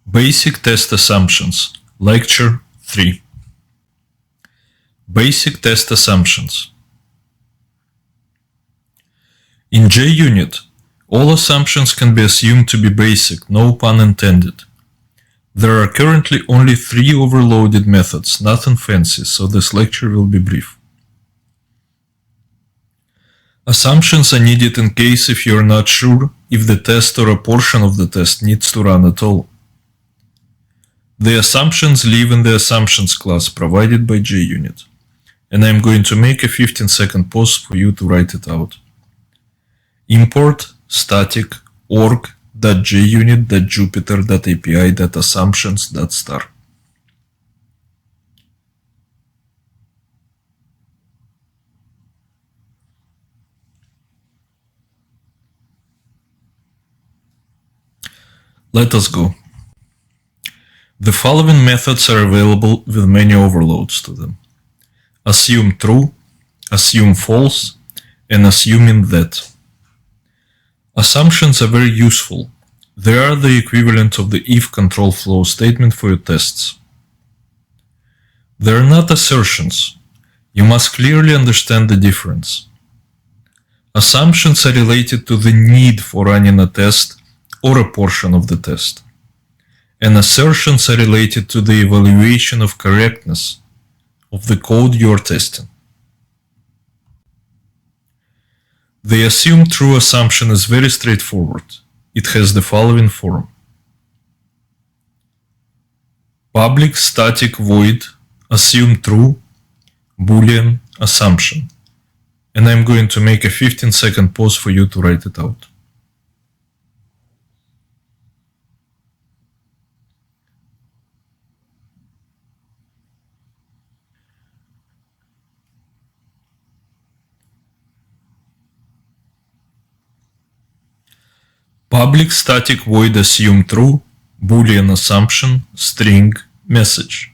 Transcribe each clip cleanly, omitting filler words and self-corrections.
Basic Test Assumptions, Lecture 3. Basic Test Assumptions. In JUnit, all assumptions can be assumed to be basic, no pun intended. There are currently only 3 overloaded methods, nothing fancy, so this lecture will be brief. Assumptions are needed in case if you are not sure if the test or a portion of the test needs to run at all. The assumptions live in the assumptions class provided by JUnit, and I'm going to make a 15-second pause for you to write it out. Import static org.junit.jupyter.api.assumptions.star. Let us go. The following methods are available with many overloads to them. Assume true, assume false, and assuming that. Assumptions are very useful. They are the equivalent of the if control flow statement for your tests. They are not assertions. You must clearly understand the difference. Assumptions are related to the need for running a test or a portion of the test, and assertions are related to the evaluation of correctness of the code you are testing. The assume true assumption is very straightforward. It has the following form: public static void assume true boolean assumption, and I'm going to make a 15-second pause for you to write it out. Public static void assume true boolean assumption string message.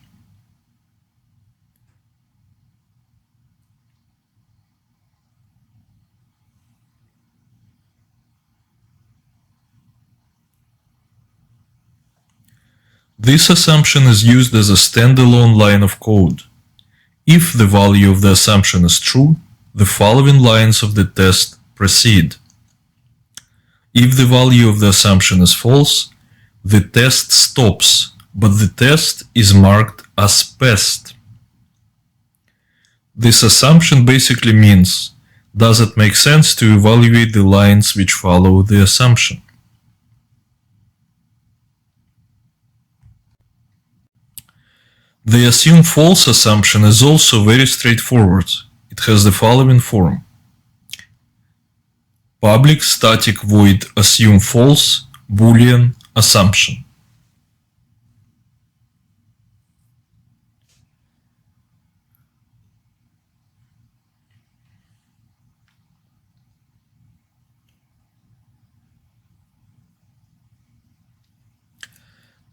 This assumption is used as a standalone line of code. If the value of the assumption is true, the following lines of the test proceed. If the value of the assumption is false, the test stops, but the test is marked as passed. This assumption basically means, does it make sense to evaluate the lines which follow the assumption? The assume false assumption is also very straightforward. It has the following form: public static void assume false boolean assumption.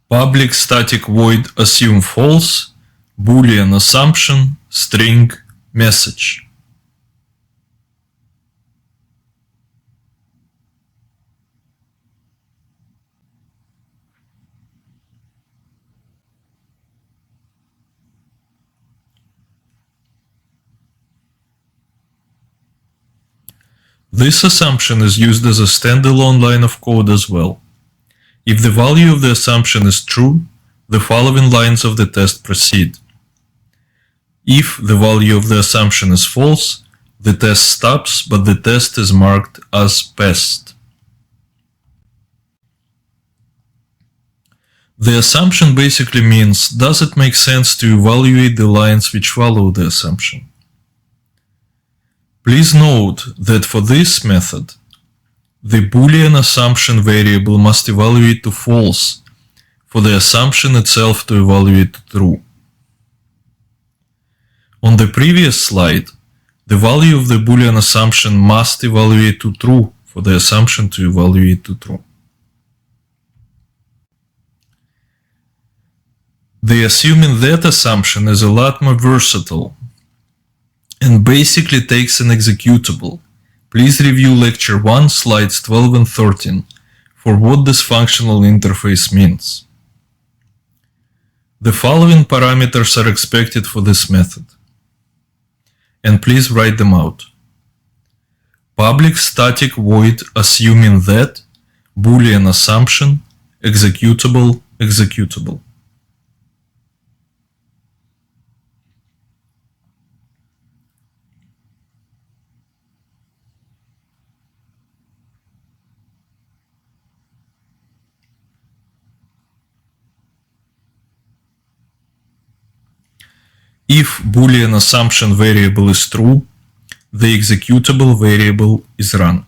Public static void assume false boolean assumption string message. This assumption is used as a standalone line of code as well. If the value of the assumption is true, the following lines of the test proceed. If the value of the assumption is false, the test stops, but the test is marked as passed. The assumption basically means, does it make sense to evaluate the lines which follow the assumption? Please note that for this method, the boolean assumption variable must evaluate to false for the assumption itself to evaluate to true. On the previous slide, the value of the boolean assumption must evaluate to true for the assumption to evaluate to true. The assuming that assumption is a lot more versatile and basically takes an executable. Please review Lecture 1, slides 12 and 13 for what this functional interface means. The following parameters are expected for this method, and please write them out. Public static void assuming that, Boolean assumption, executable, executable. If Boolean assumption variable is true, the executable variable is run.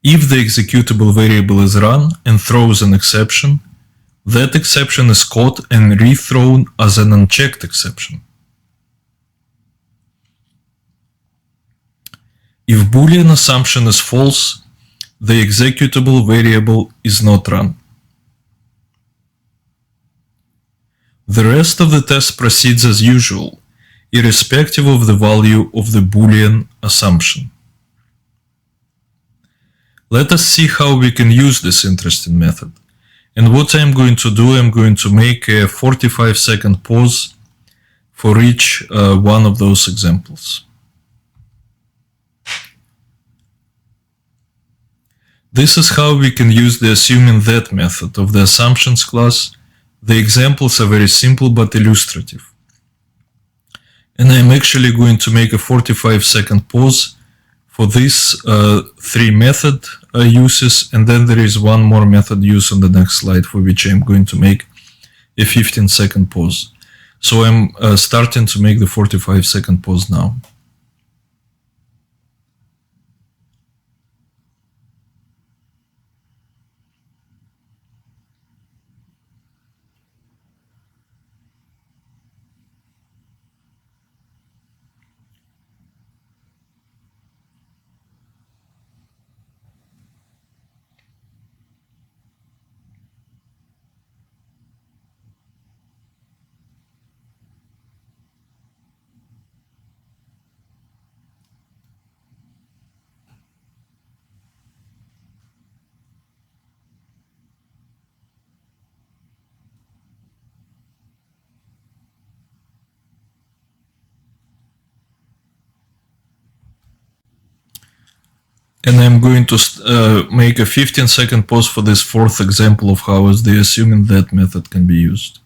If the executable variable is run and throws an exception, that exception is caught and rethrown as an unchecked exception. If Boolean assumption is false, the executable variable is not run. The rest of the test proceeds as usual, irrespective of the value of the Boolean assumption. Let us see how we can use this interesting method. And what I'm going to do, I'm going to make a 45-second pause for each one of those examples. This is how we can use the assuming that method of the assumptions class. The examples are very simple but illustrative. And I'm actually going to make a 45-second pause for these three method uses, and then there is one more method use on the next slide for which I'm going to make a 15-second pause. So I'm starting to make the 45-second pause now. And I'm going to make a 15-second pause for this fourth example of how the assuming that method can be used.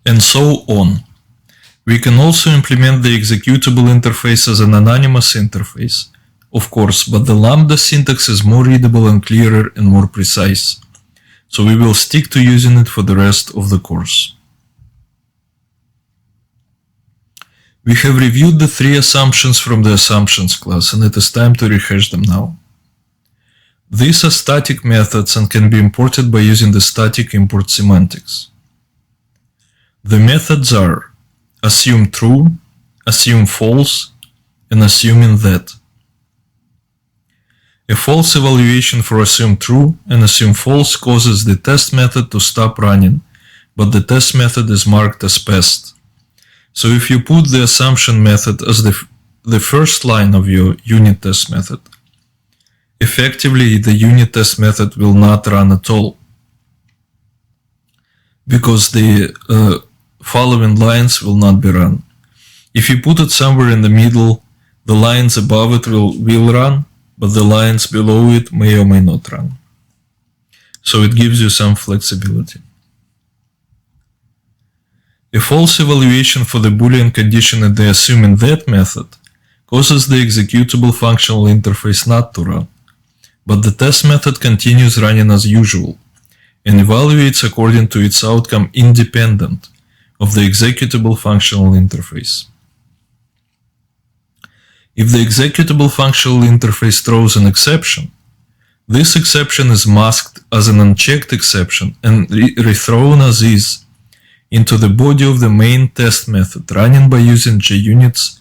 And so on. We can also implement the executable interface as an anonymous interface, of course, but the Lambda syntax is more readable and clearer and more precise. So we will stick to using it for the rest of the course. We have reviewed the three assumptions from the assumptions class, and it is time to rehash them now. These are static methods and can be imported by using the static import semantics. The methods are assume true, assume false, and assuming that. A false evaluation for assume true and assume false causes the test method to stop running, but the test method is marked as passed. So if you put the assumption method as the first line of your unit test method, effectively the unit test method will not run at all, because the following lines will not be run. If you put it somewhere in the middle, the lines above it will run, but the lines below it may or may not run. So it gives you some flexibility. A false evaluation for the Boolean condition in the assuming that method causes the executable functional interface not to run, but the test method continues running as usual and evaluates according to its outcome independent of the executable functional interface. If the executable functional interface throws an exception, this exception is masked as an unchecked exception and rethrown as is into the body of the main test method running by using JUnit's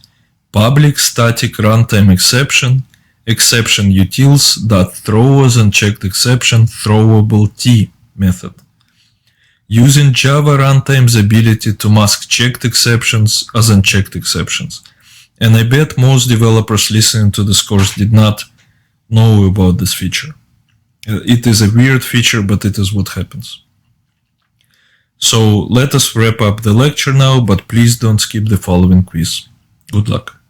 public static runtime exception exception utils.throw as unchecked exception throwable T method. Using Java runtime's ability to mask checked exceptions as unchecked exceptions. And I bet most developers listening to this course did not know about this feature. It is a weird feature, but it is what happens. So let us wrap up the lecture now, but please don't skip the following quiz. Good luck.